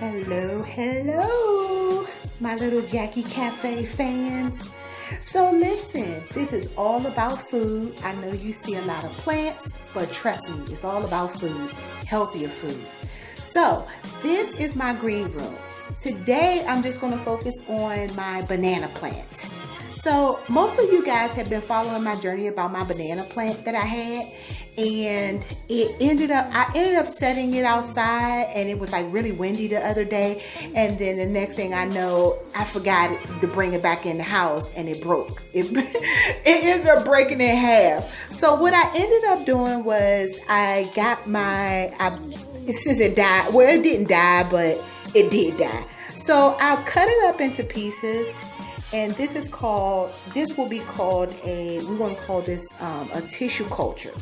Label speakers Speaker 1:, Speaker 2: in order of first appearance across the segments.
Speaker 1: Hello, hello, my little Jackie Cafe fans. So listen, this is all about food. I know you see a lot of plants, but trust me, it's all about food, healthier food. So this is my green room. Today, I'm just going to focus on my banana plant. So most of you guys have been following my journey about my banana plant that I had, and I ended up setting it outside, and it was like really windy the other day, and then the next thing I know, I forgot to bring it back in the house, and it broke. It ended up breaking in half. So what I ended up doing was since it died, well, it didn't die, but it did die. So I'll cut it up into pieces, and we're going to call this a tissue culture.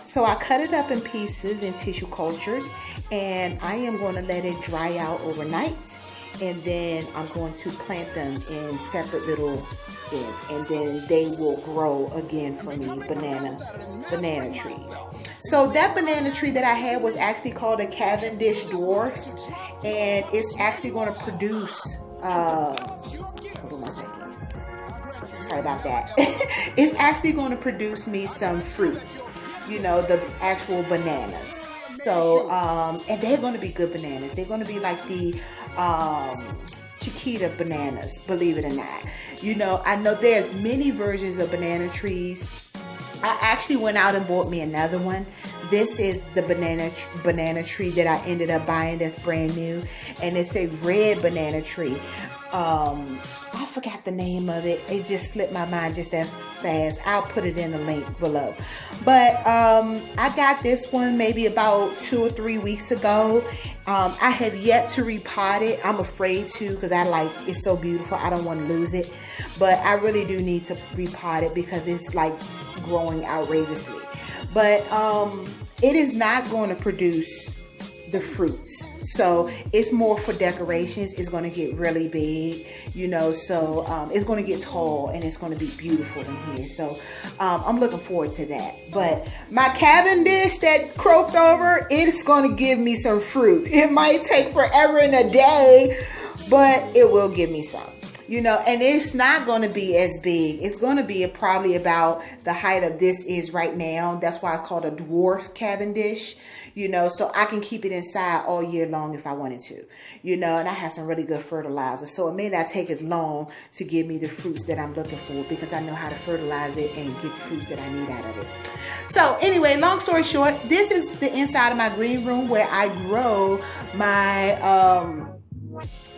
Speaker 1: So I cut it up in pieces in tissue cultures, and I am going to let it dry out overnight, and then I'm going to plant them in separate little beds, and then they will grow again for me, banana trees. So that banana tree that I had was actually called a cavendish dwarf, and it's actually going to produce, hold on 1 second. Sorry about that. It's actually going to produce me some fruit, the actual bananas. So, and they're going to be good bananas. They're going to be like the Chiquita bananas, believe it or not. I know there's many versions of banana trees. I actually went out and bought me another one. This is the banana tree that I ended up buying that's brand new. And it's a red banana tree. I forgot the name of it. It just slipped my mind just that fast. I'll put it in the link below. But I got this one maybe about 2 or 3 weeks ago. I have yet to repot it. I'm afraid to because it's so beautiful. I don't want to lose it. But I really do need to repot it because it's like growing outrageously. But it is not going to produce the fruits, so it's more for decorations. It's going to get really big, so it's going to get tall, and it's going to be beautiful in here. So I'm looking forward to that. But my cavendish that croaked over, it's going to give me some fruit. It might take forever and a day, but it will give me some. And it's not going to be as big. It's going to be probably about the height of this is right now. That's why it's called a dwarf cavendish, so I can keep it inside all year long if I wanted to, and I have some really good fertilizer. So it may not take as long to give me the fruits that I'm looking for because I know how to fertilize it and get the fruits that I need out of it. So anyway, long story short, this is the inside of my green room where I grow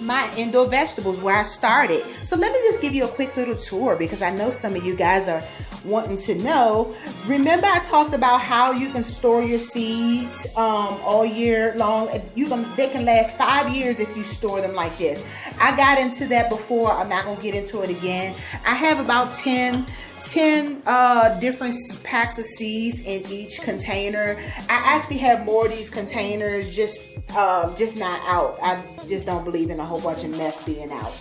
Speaker 1: my indoor vegetables, where I started. So let me just give you a quick little tour because I know some of you guys are wanting to know. Remember I talked about how you can store your seeds all year long. They can last 5 years if you store them like this. I got into that before. I'm not going to get into it again. I have about 10 different packs of seeds in each container. I actually have more of these containers just not out. I just don't believe in a whole bunch of mess being out.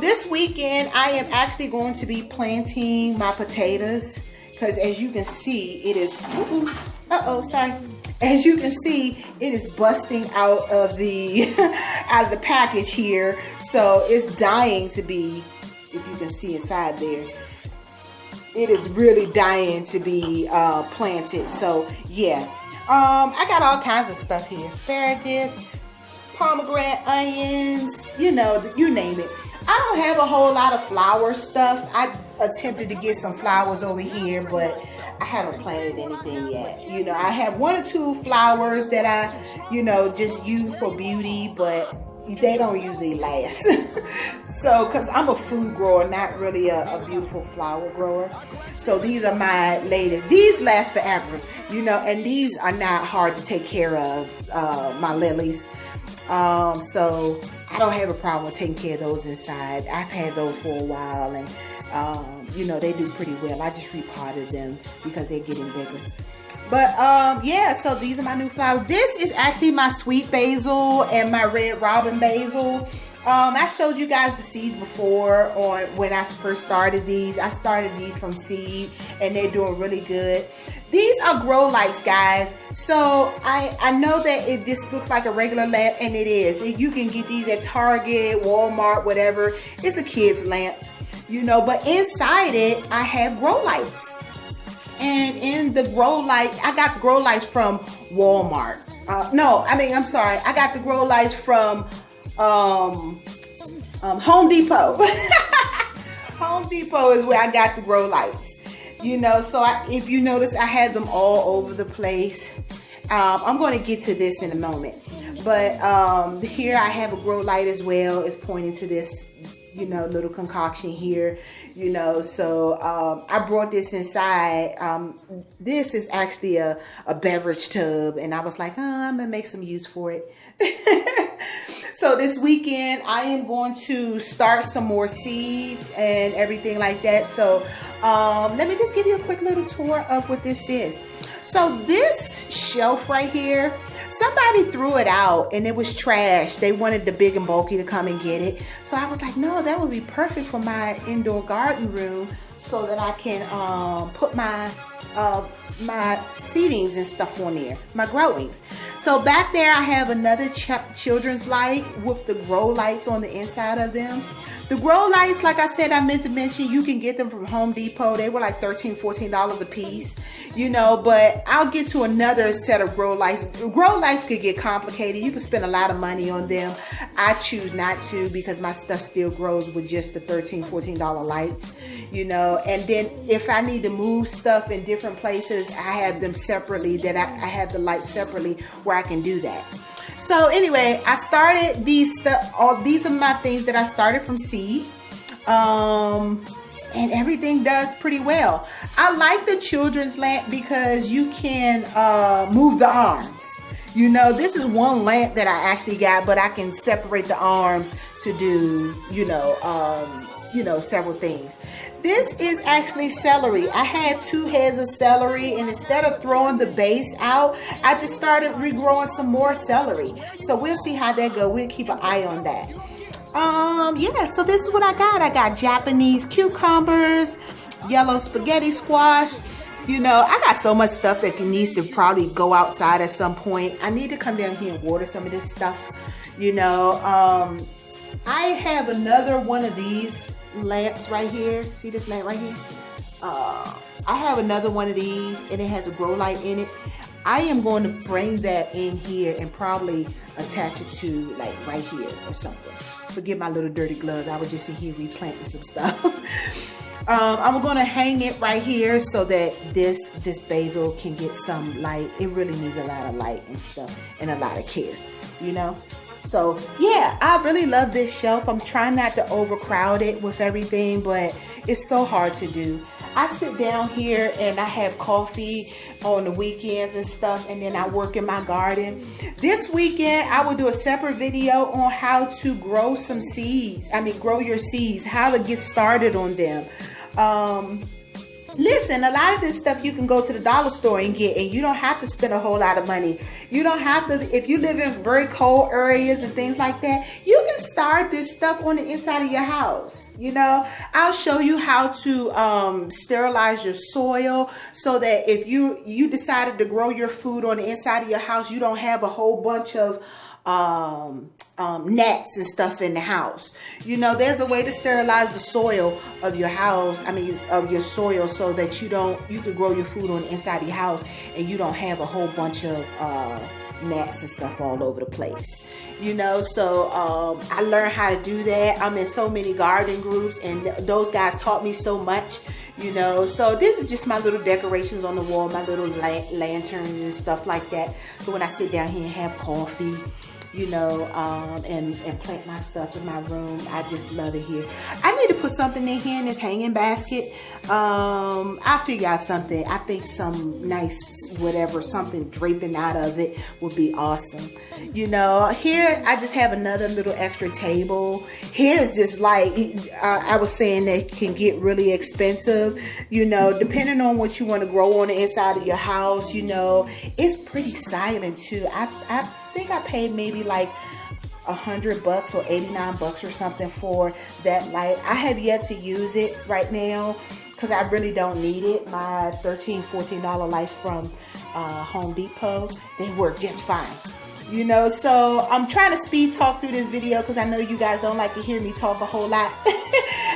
Speaker 1: This weekend I am actually going to be planting my potatoes because as you can see it is as you can see it is busting out of the package here, so it's dying to be. If you can see inside there, it is really dying to be planted. So yeah, I got all kinds of stuff here: asparagus, pomegranate, onions, you name it. I don't have a whole lot of flower stuff. I attempted to get some flowers over here, but I haven't planted anything yet. I have 1 or 2 flowers that I, just use for beauty, but they don't usually last. So, because I'm a food grower, not really a beautiful flower grower. So these are my latest. These last forever, and these are not hard to take care of, my lilies. So I don't have a problem with taking care of those inside. I've had those for a while, and they do pretty well. I just repotted them because they're getting bigger. But yeah, so these are my new flowers. This is actually my sweet basil and my red robin basil. I showed you guys the seeds before on when I first started these. I started these from seed and they're doing really good. These are grow lights, guys. So I know that this looks like a regular lamp, and it is. You can get these at Target, Walmart, whatever. It's a kid's lamp, you know, but inside it, I have grow lights. And in the grow light, I got the grow lights from Walmart. I'm sorry. I got the grow lights from Home Depot. Home Depot is where I got the grow lights. You know, so if you notice, I have them all over the place. I'm going to get to this in a moment. But here I have a grow light as well. It's pointing to this, you know, little concoction here, you know. So I brought this inside. This is actually a beverage tub, and I was like, I'm gonna make some use for it. So this weekend I am going to start some more seeds and everything like that. So let me just give you a quick little tour of what this is. So this shelf right here, somebody threw it out and it was trash. They wanted the big and bulky to come and get it. So I was like, no, that would be perfect for my indoor garden room so that I can put my seedings and stuff on there, my growings. So back there I have another children's light with the grow lights on the inside of them. The grow lights, like I said, I meant to mention, you can get them from Home Depot. They were like $13, $14 a piece, you know, but I'll get to another set of grow lights. Grow lights could get complicated. You can spend a lot of money on them. I choose not to because my stuff still grows with just the $13, $14 lights, you know. And then if I need to move stuff in different places, I have them separately, that I have the lights separately where I can do that. So anyway, I started these stuff. These are my things that I started from seed, and everything does pretty well. I like the children's lamp because you can move the arms. You know, this is one lamp that I actually got, but I can separate the arms to do, you know, several things. This is actually celery. I had 2 heads of celery, and instead of throwing the base out, I just started regrowing some more celery. So we'll see how that goes. We'll keep an eye on that. Yeah, so this is what I got. I got Japanese cucumbers, yellow spaghetti squash. You know, I got so much stuff that needs to probably go outside at some point. I need to come down here and water some of this stuff. You know, I have another one of these lamps right here. See this lamp right here? I have another one of these, and it has a grow light in it. I am going to bring that in here and probably attach it to like right here or something. Forget my little dirty gloves. I was just in here replanting some stuff. I'm going to hang it right here so that this basil can get some light. It really needs a lot of light and stuff and a lot of care, you know. So yeah, I really love this shelf. I'm trying not to overcrowd it with everything, but it's so hard to do. I sit down here and I have coffee on the weekends and stuff, and then I work in my garden. This weekend I will do a separate video on how to grow some seeds. Grow your seeds, how to get started on them. Listen, a lot of this stuff you can go to the dollar store and get, and you don't have to spend a whole lot of money. You don't have to, if you live in very cold areas and things like that, you can start this stuff on the inside of your house. You know, I'll show you how to sterilize your soil so that if you decided to grow your food on the inside of your house, you don't have a whole bunch of gnats and stuff in the house. You know, there's a way to sterilize the soil of your house, of your soil, so that you can grow your food on the inside of your house and you don't have a whole bunch of gnats and stuff all over the place. You know, so I learned how to do that. I'm in so many garden groups, and those guys taught me so much. You know, so this is just my little decorations on the wall, my little lanterns and stuff like that. So when I sit down here and have coffee, you know, and plant my stuff in my room, I just love it here. I need to put something in here in this hanging basket. I'll figure out something. I think some nice whatever, something draping out of it would be awesome. You know, here I just have another little extra table. Here's just like I was saying, that can get really expensive. You know, depending on what you want to grow on the inside of your house. You know, it's pretty silent too. I think I paid maybe like $100 or 89 bucks or something for that light. I have yet to use it right now because I really don't need it. My $13, $14 lights from Home Depot, they work just fine. You know, so I'm trying to speed talk through this video because I know you guys don't like to hear me talk a whole lot.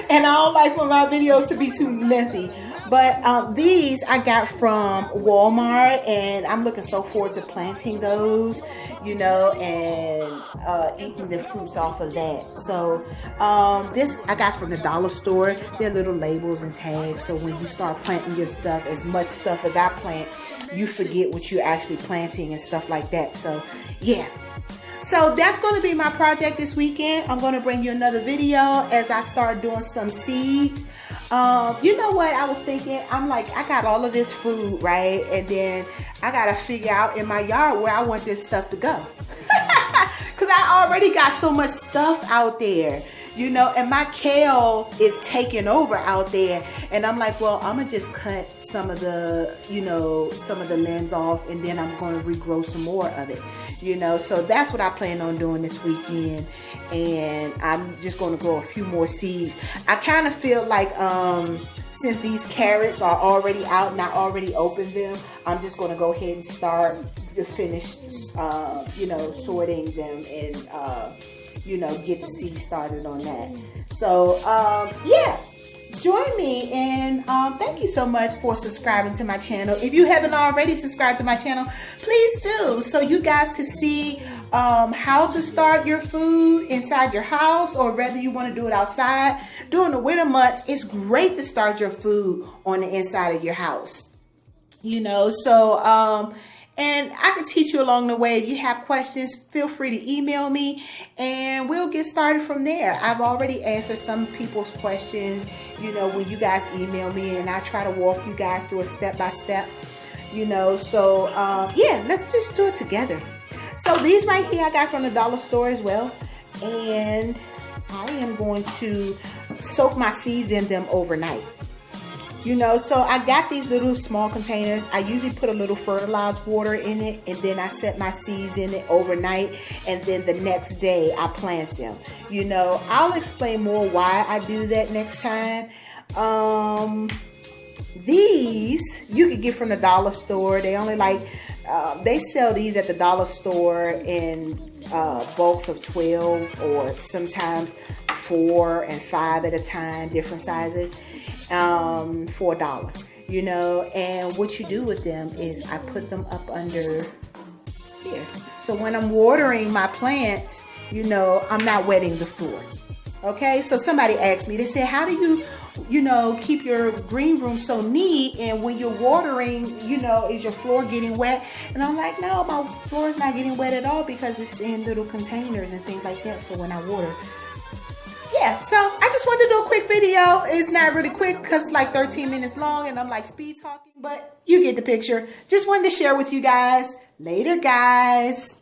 Speaker 1: And I don't like for my videos to be too lengthy. But these I got from Walmart, and I'm looking so forward to planting those, you know, and eating the fruits off of that. So this I got from the dollar store. They're little labels and tags, so when you start planting your stuff, as much stuff as I plant, you forget what you're actually planting and stuff like that. So yeah. So that's going to be my project this weekend. I'm going to bring you another video as I start doing some seeds. You know what I was thinking? I'm like, I got all of this food, right? And then I got to figure out in my yard where I want this stuff to go. Because I already got so much stuff out there, you know, and my kale is taking over out there. And I'm like, well, I'm going to just cut some of the, you know, some of the limbs off, and then I'm going to regrow some more of it, you know. So that's what I plan on doing this weekend. And I'm just going to grow a few more seeds. I kind of feel like since these carrots are already out and I already opened them, I'm just going to go ahead and start to finish, you know, sorting them and, you know, get the seed started on that. So, yeah, join me, and thank you so much for subscribing to my channel. If you haven't already subscribed to my channel, please do, so you guys can see how to start your food inside your house, or whether you want to do it outside. During the winter months, it's great to start your food on the inside of your house, you know. So and I can teach you along the way. If you have questions, feel free to email me and we'll get started from there. I've already answered some people's questions, you know, when you guys email me, and I try to walk you guys through a step-by-step, you know. So yeah, let's just do it together. So these right here I got from the dollar store as well, and I am going to soak my seeds in them overnight. You know, so I got these little small containers. I usually put a little fertilized water in it, and then I set my seeds in it overnight, and then the next day I plant them. You know, I'll explain more why I do that next time. These you could get from the dollar store. They only like, they sell these at the dollar store in bulks of 12 or sometimes 4 and 5 at a time, different sizes, for $1, you know. And what you do with them is I put them up under here, so when I'm watering my plants, you know, I'm not wetting the floor. Okay, so somebody asked me, they said, how do you know, keep your green room so neat, and when you're watering, you know, is your floor getting wet? And I'm like, no, my floor is not getting wet at all because it's in little containers and things like that. So when I water, yeah, so I just wanted to do a quick video. It's not really quick because it's like 13 minutes long and I'm like speed talking, but you get the picture. Just wanted to share with you guys. Later, guys.